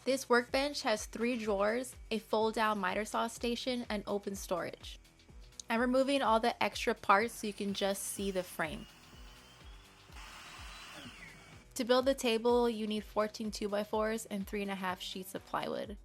This workbench has 3 drawers, a fold-down miter saw station, and open storage. I'm removing all the extra parts so you can just see the frame. To build the table, you need 14 2x4s and 3.5 sheets of plywood.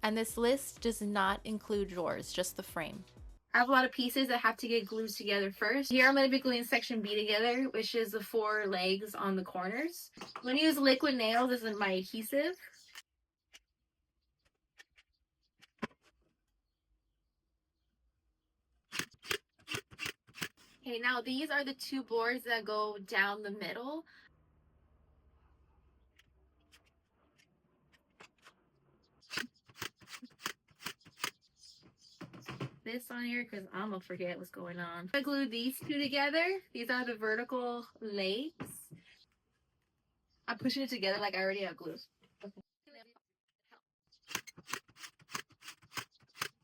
And this list does not include drawers, just the frame. I have a lot of pieces that have to get glued together first. Here I'm going to be gluing section B together, which is the 4 legs on the corners. I'm going to use liquid nails as my adhesive. Okay, now these are the 2 boards that go down the middle. This on here because I'm gonna forget what's going on. I glued these 2 together. These are the vertical legs. I'm pushing it together like I already have glue. Okay.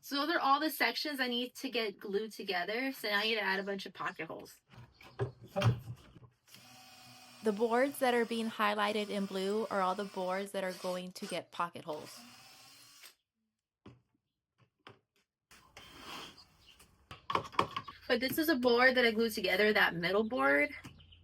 So those are all the sections I need to get glued together. So now I need to add a bunch of pocket holes. The boards that are being highlighted in blue are all the boards that are going to get pocket holes. But this is a board that I glued together, that middle board.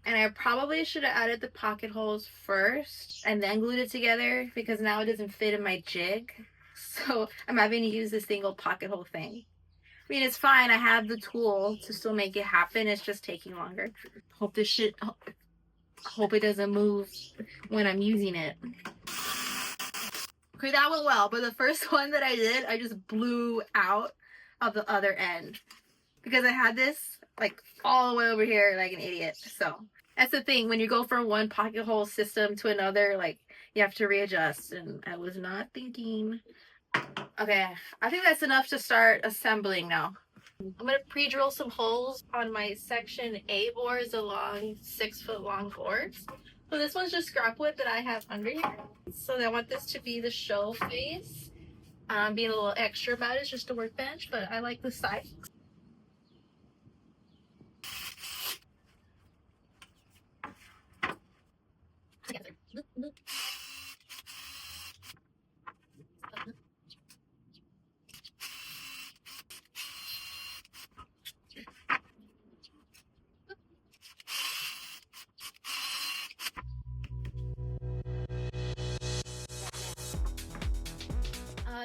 And I probably should have added the pocket holes first and then glued it together because now it doesn't fit in my jig. So I'm having to use this single pocket hole thing. I mean, it's fine. I have the tool to still make it happen. It's just taking longer. Hope it doesn't move when I'm using it. Okay, that went well. But the first one that I did, I just blew out of the other end because I had this like all the way over here like an idiot. So that's the thing. When you go from one pocket hole system to another, like you have to readjust. And I was not thinking. Okay, I think that's enough to start assembling now. I'm going to pre-drill some holes on my section A boards along 6-foot long boards. So this one's just scrap wood that I have under here. So I want this to be the show face. Being a little extra about it, it's just a workbench, but I like the size.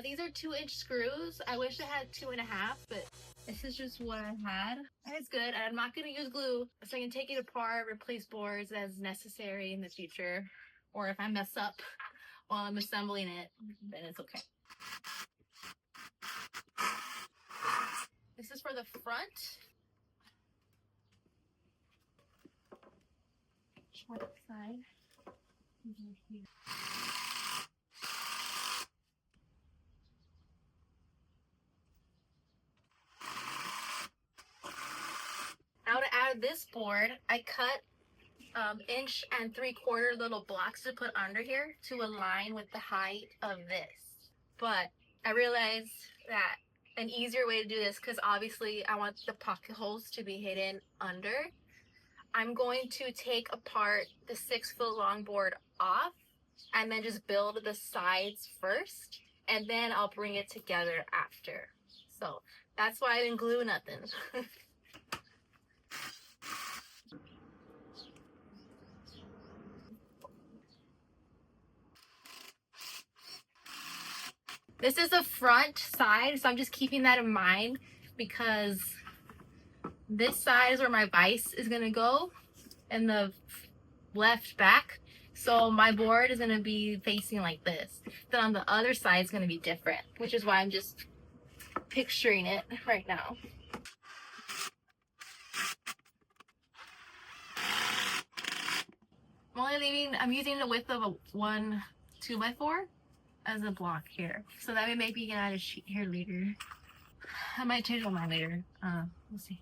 These are 2-inch screws. I wish I had 2.5, but this is just what I had. And it's good. I'm not going to use glue, so I can take it apart, replace boards as necessary in the future. Or if I mess up while I'm assembling it, then it's okay. This is for the front. Short side. Now to add this board, I cut 1 3/4 inch little blocks to put under here to align with the height of this. But I realized that an easier way to do this, because obviously I want the pocket holes to be hidden under, I'm going to take apart the 6-foot long board off and then just build the sides first, and then I'll bring it together after. So that's why I didn't glue nothing. This is the front side, so I'm just keeping that in mind because this side is where my vise is gonna go and the left back. So my board is gonna be facing like this. Then on the other side is gonna be different, which is why I'm just picturing it right now. I'm using the width of a 1 2x4 as a block here. So that way maybe you can add a sheet here later. I might change my mind later. We'll see.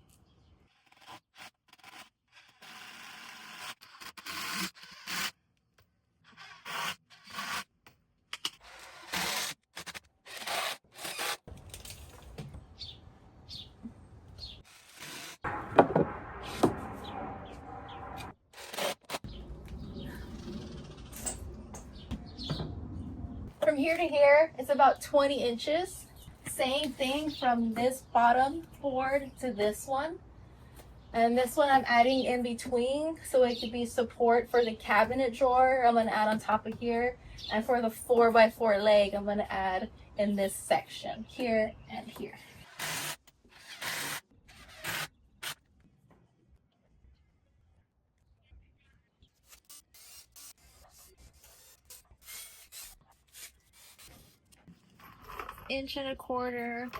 from here to here, it's about 20 inches. Same thing from this bottom board to this one. And this one I'm adding in between so it could be support for the cabinet drawer. I'm gonna add on top of here. And for the 4x4 leg, I'm gonna add in this section, here and here. Inch and a quarter.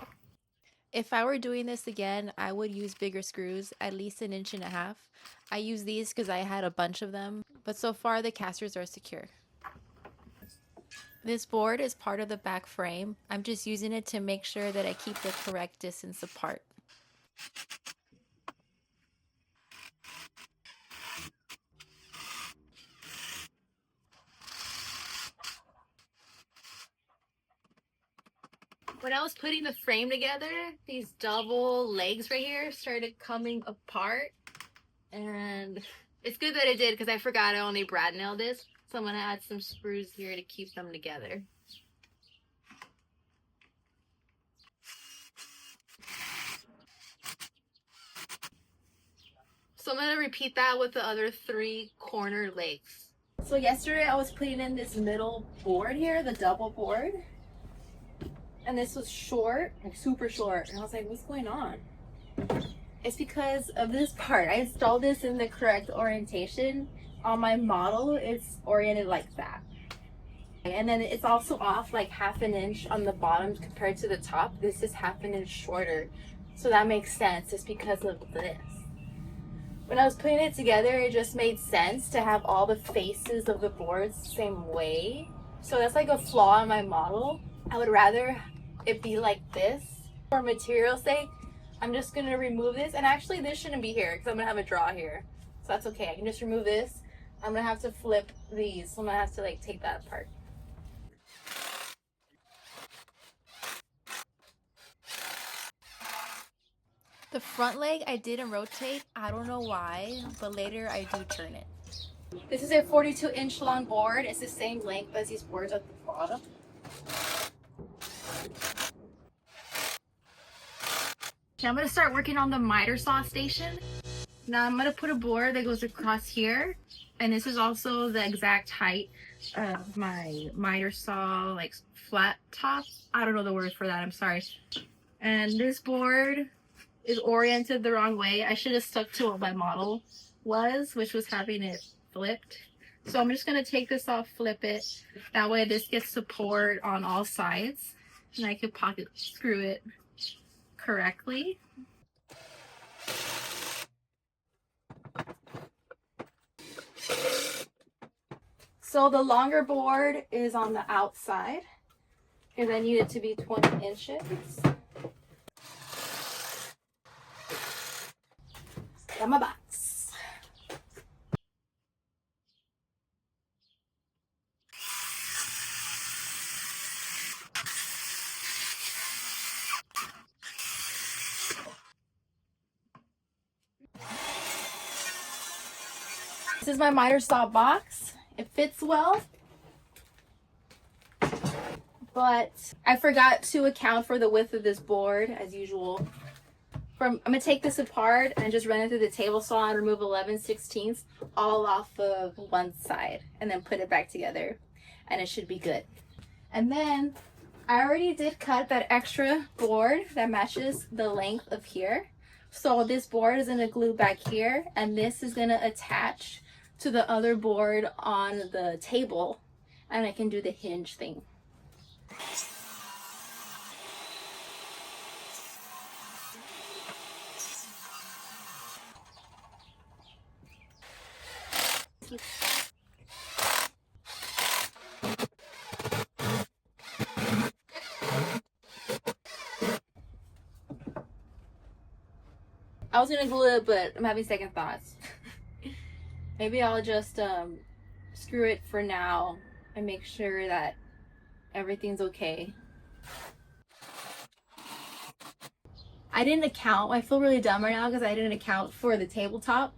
If I were doing this again, I would use bigger screws, at least 1.5 inches. I use these because I had a bunch of them, but so far the casters are secure. This board is part of the back frame. I'm just using it to make sure that I keep the correct distance apart. When I was putting the frame together, these double legs right here started coming apart. And it's good that I did because I forgot I only brad nailed this. So I'm going to add some screws here to keep them together. So I'm going to repeat that with the other 3 corner legs. So yesterday I was putting in this middle board here, the double board. And this was short, like super short. And I was like, what's going on? It's because of this part. I installed this in the correct orientation. On my model, it's oriented like that. And then it's also off like 1/2 inch on the bottom compared to the top. This is 1/2 inch shorter. So that makes sense. It's because of this. When I was putting it together, it just made sense to have all the faces of the boards the same way. So that's like a flaw in my model. I would rather it be like this. For material's sake, I'm just gonna remove this. And actually this shouldn't be here because I'm gonna have a draw here. So that's okay, I can just remove this. I'm gonna have to flip these. So I'm gonna have to like take that apart. The front leg I didn't rotate. I don't know why, but later I do turn it. This is a 42-inch long board. It's the same length as these boards at the bottom. Okay, I'm gonna start working on the miter saw station. Now I'm gonna put a board that goes across here, and this is also the exact height of my miter saw, like flat top. I don't know the word for that, I'm sorry. And this board is oriented the wrong way. I should have stuck to what my model was, which was having it flipped. So I'm just gonna take this off, flip it. That way this gets support on all sides, and I can pocket screw it correctly. So the longer board is on the outside, and I need it to be 20 inches. Got my box. This is my miter saw box. It fits well, but I forgot to account for the width of this board as usual. I'm gonna take this apart and just run it through the table saw and remove 11/16 all off of one side, and then put it back together, and it should be good. And then I already did cut that extra board that matches the length of here. So this board is gonna glue back here, and this is gonna attach to the other board on the table, and I can do the hinge thing. I was gonna glue it, but I'm having second thoughts. Maybe I'll just screw it for now and make sure that everything's okay. I didn't account. I feel really dumb right now because I didn't account for the tabletop.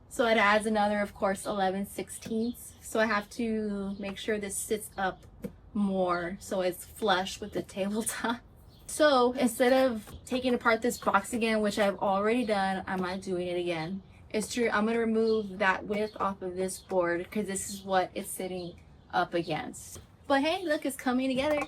So it adds another, of course, 11/16. So I have to make sure this sits up more so it's flush with the tabletop. So instead of taking apart this box again, which I've already done, I'm not doing it again. It's true, I'm gonna remove that width off of this board because this is what it's sitting up against. But hey, look, it's coming together.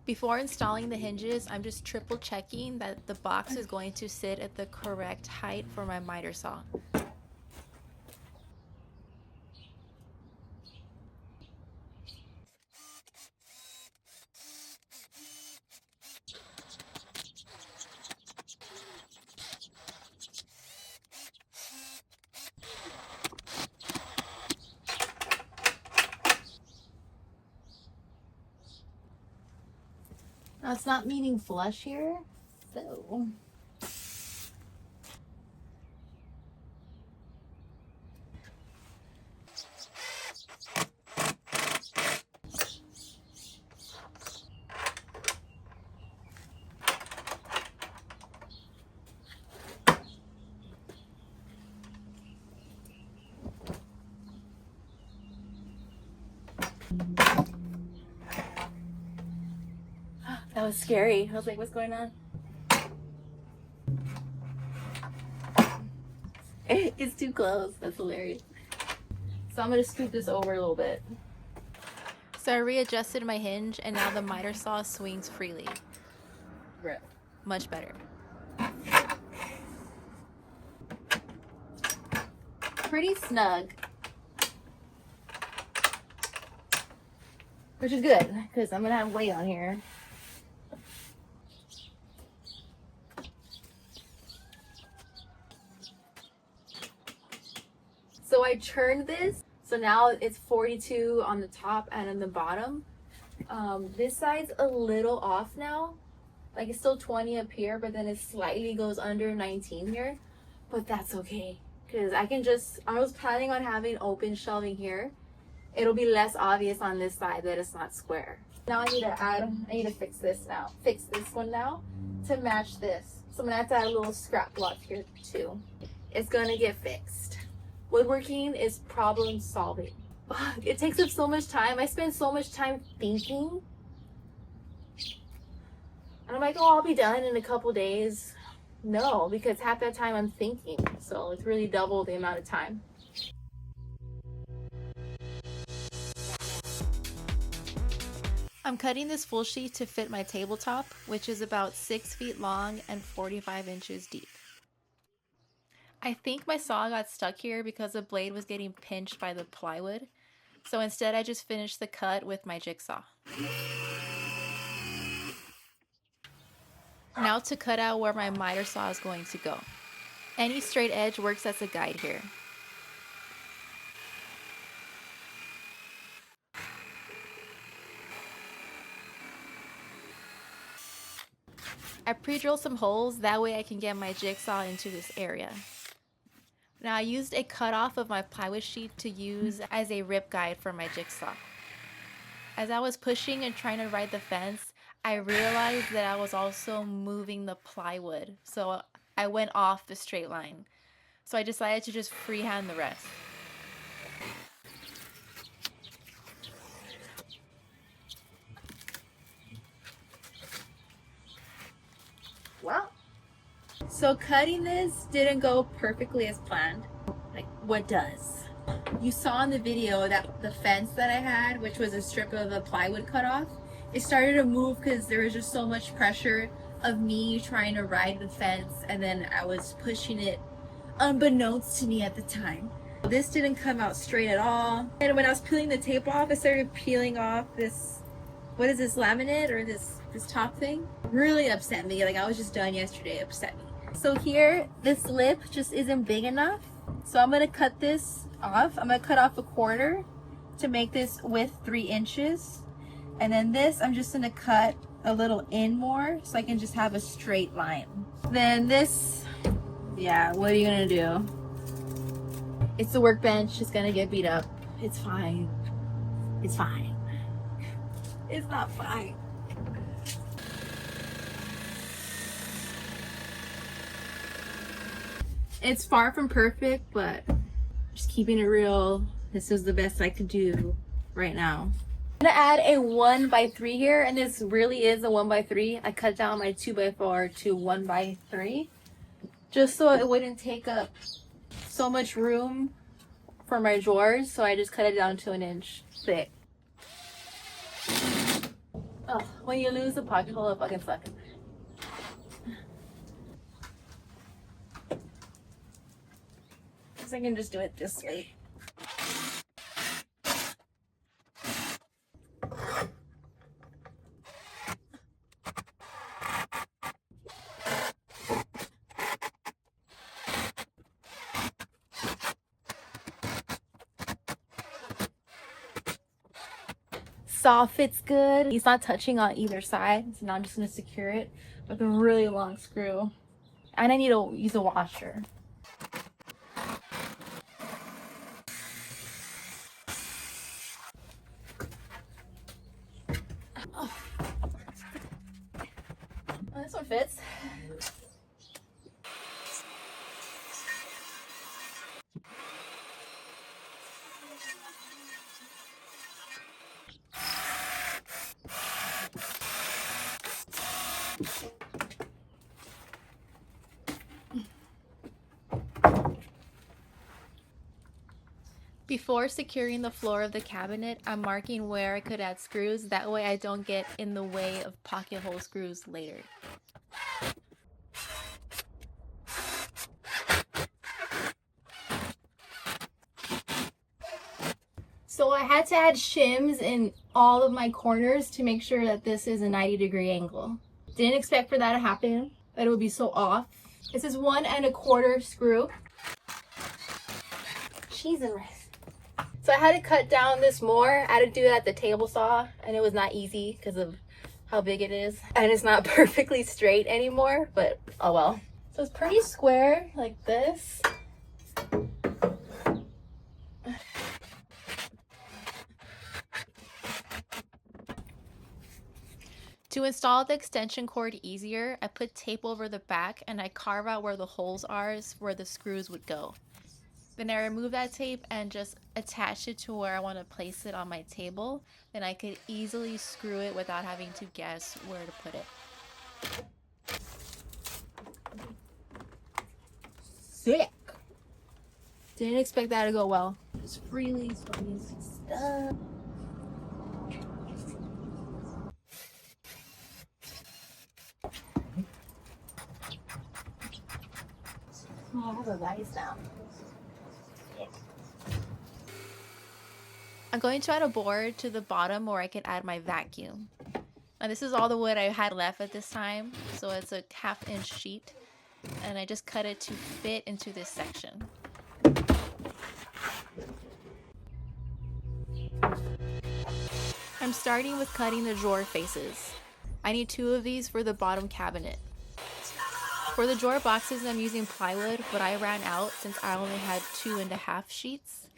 Before installing the hinges, I'm just triple checking that the box is going to sit at the correct height for my miter saw. Now it's not meaning flush here, so. That was scary. I was like, what's going on? It's too close. That's hilarious. So I'm gonna scoot this over a little bit. So I readjusted my hinge and now the miter saw swings freely. Right. Much better. Pretty snug. Which is good, because I'm gonna have weight on here. So I churned this, so now it's 42 on the top and on the bottom. This side's a little off now. Like it's still 20 up here, but then it slightly goes under 19 here. But that's okay, because I was planning on having open shelving here. It'll be less obvious on this side that it's not square. Now I need to fix this one now to match this. So I'm gonna have to add a little scrap block here too. It's gonna get fixed. Woodworking is problem solving. It takes up so much time. I spend so much time thinking. And I'm like, oh, I'll be done in a couple days. No, because half that time I'm thinking. So it's really double the amount of time. I'm cutting this full sheet to fit my tabletop, which is about 6 feet long and 45 inches deep. I think my saw got stuck here because the blade was getting pinched by the plywood. So instead I just finished the cut with my jigsaw. Now to cut out where my miter saw is going to go. Any straight edge works as a guide here. I pre-drilled some holes, that way I can get my jigsaw into this area. Now I used a cutoff of my plywood sheet to use as a rip guide for my jigsaw. As I was pushing and trying to ride the fence, I realized that I was also moving the plywood, so I went off the straight line. So I decided to just freehand the rest. Well, so cutting this didn't go perfectly as planned. Like, what does? You saw in the video that the fence that I had, which was a strip of the plywood cut off, it started to move because there was just so much pressure of me trying to ride the fence, and then I was pushing it unbeknownst to me at the time. This didn't come out straight at all. And when I was peeling the tape off, I started peeling off this, what is this, laminate or this top thing? Really upset me. Like, I was just done yesterday, upset me. So here, this lip just isn't big enough. So I'm gonna cut this off. I'm gonna cut off a quarter to make this width 3 inches. And then this, I'm just gonna cut a little in more so I can just have a straight line. Then this, yeah, what are you gonna do? It's the workbench, it's gonna get beat up. It's fine. It's fine. It's not fine. It's far from perfect, but just keeping it real. This is the best I could do right now. I'm gonna add a 1x3 here, and this really is a 1x3. I cut down my 2x4 to 1x3 just so it wouldn't take up so much room for my drawers. So I just cut it down to 1 inch thick. Oh, when you lose the pocket hole, it fucking sucks. So I can just do it this way. Saw fits good. It's not touching on either side, so now I'm just gonna secure it with a really long screw. And I need to use a washer. Oh, this one fits. Before securing the floor of the cabinet, I'm marking where I could add screws. That way I don't get in the way of pocket hole screws later. So I had to add shims in all of my corners to make sure that this is a 90-degree angle. Didn't expect for that to happen, that it would be so off. This is 1 1/4 screw. Cheese and rice. So I had to cut down this more. I had to do it at the table saw, and it was not easy because of how big it is. And it's not perfectly straight anymore, but oh well. So it's pretty square like this. To install the extension cord easier, I put tape over the back and I carve out where the holes are where the screws would go. Then I remove that tape and just attach it to where I want to place it on my table. Then I could easily screw it without having to guess where to put it. Sick! Didn't expect that to go well. Just freely swapping stuff. Oh, I have a Vise now. I'm going to add a board to the bottom where I can add my vacuum. Now this is all the wood I had left at this time, so it's a 1/2 inch sheet, and I just cut it to fit into this section. I'm starting with cutting the drawer faces. I need 2 of these for the bottom cabinet. For the drawer boxes, I'm using plywood, but I ran out since I only had 2 1/2 sheets.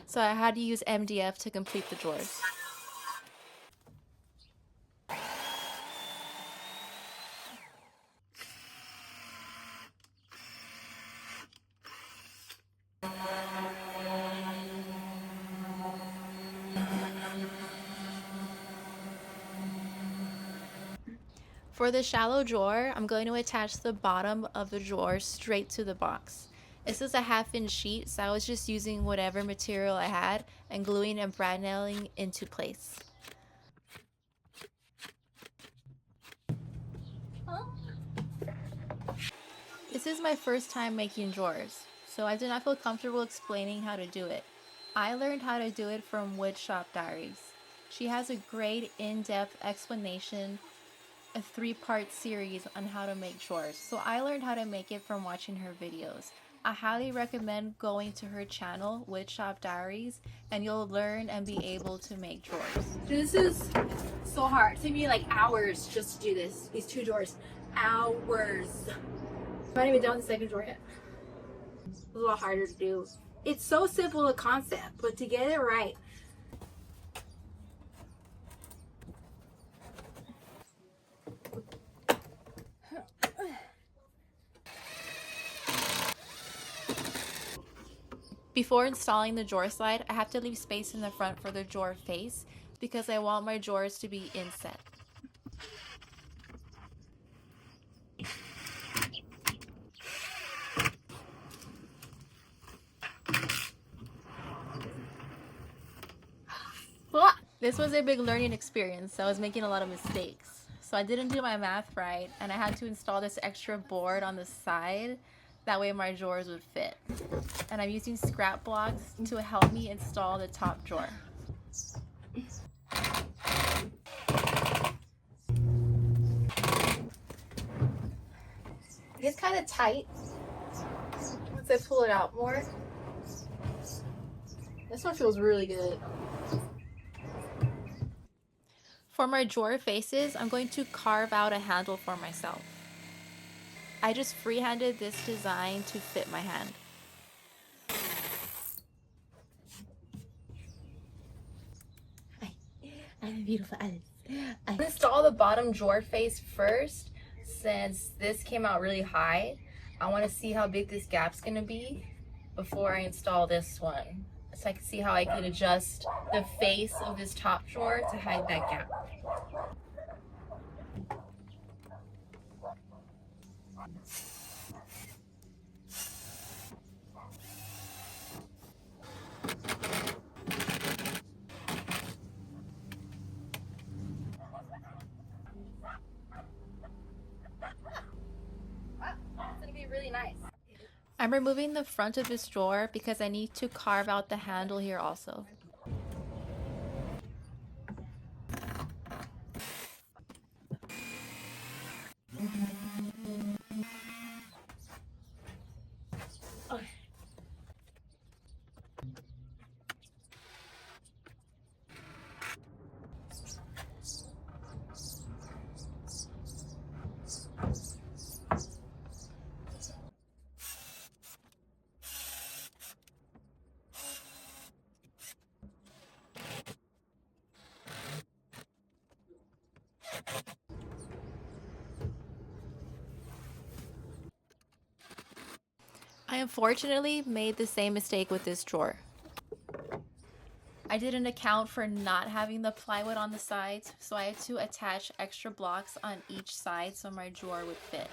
So I had to use MDF to complete the drawers. For the shallow drawer, I'm going to attach the bottom of the drawer straight to the box. This is a 1/2 inch sheet, so I was just using whatever material I had and gluing and brad nailing into place. This is my first time making drawers, so I did not feel comfortable explaining how to do it. I learned how to do it from Woodshop Diaries. She has a great in-depth explanation, a 3-part series on how to make drawers. So I learned how to make it from watching her videos. I highly recommend going to her channel, Woodshop Diaries, and you'll learn and be able to make drawers. This is so hard. It took me like hours just to do this. These 2 drawers. Hours. I'm not even done with the second drawer yet. It's a lot harder to do. It's so simple a concept, but to get it right. Before installing the drawer slide, I have to leave space in the front for the drawer face because I want my drawers to be inset. This was a big learning experience. I was making a lot of mistakes. So I didn't do my math right, and I had to install this extra board on the side. That way my drawers would fit. And I'm using scrap blocks to help me install the top drawer. It's kind of tight once I pull it out more. This one feels really good. For my drawer faces, I'm going to carve out a handle for myself. I just freehanded this design to fit my hand. Hi, I'm beautiful Alice. I install the bottom drawer face first. Since this came out really high, I want to see how big this gap's gonna be before I install this one, so I can see how I can adjust the face of this top drawer to hide that gap. Really nice. I'm removing the front of this drawer because I need to carve out the handle here also. I unfortunately made the same mistake with this drawer. I didn't account for not having the plywood on the sides, so I had to attach extra blocks on each side so my drawer would fit.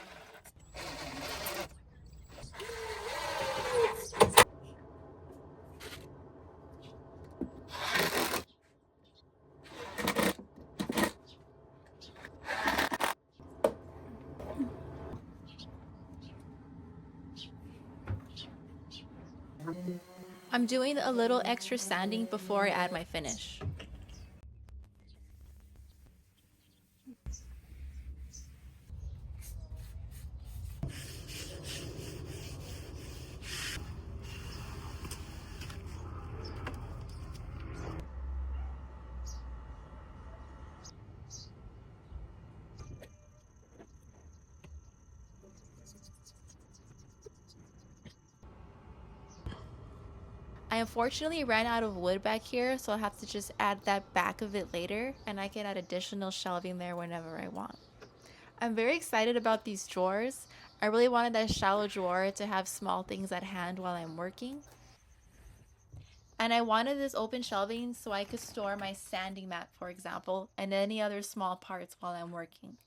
I'm doing a little extra sanding before I add my finish. I unfortunately ran out of wood back here, so I'll have to just add that back of it later, and I can add additional shelving there whenever I want. I'm very excited about these drawers. I really wanted that shallow drawer to have small things at hand while I'm working. And I wanted this open shelving so I could store my sanding mat, for example, and any other small parts while I'm working.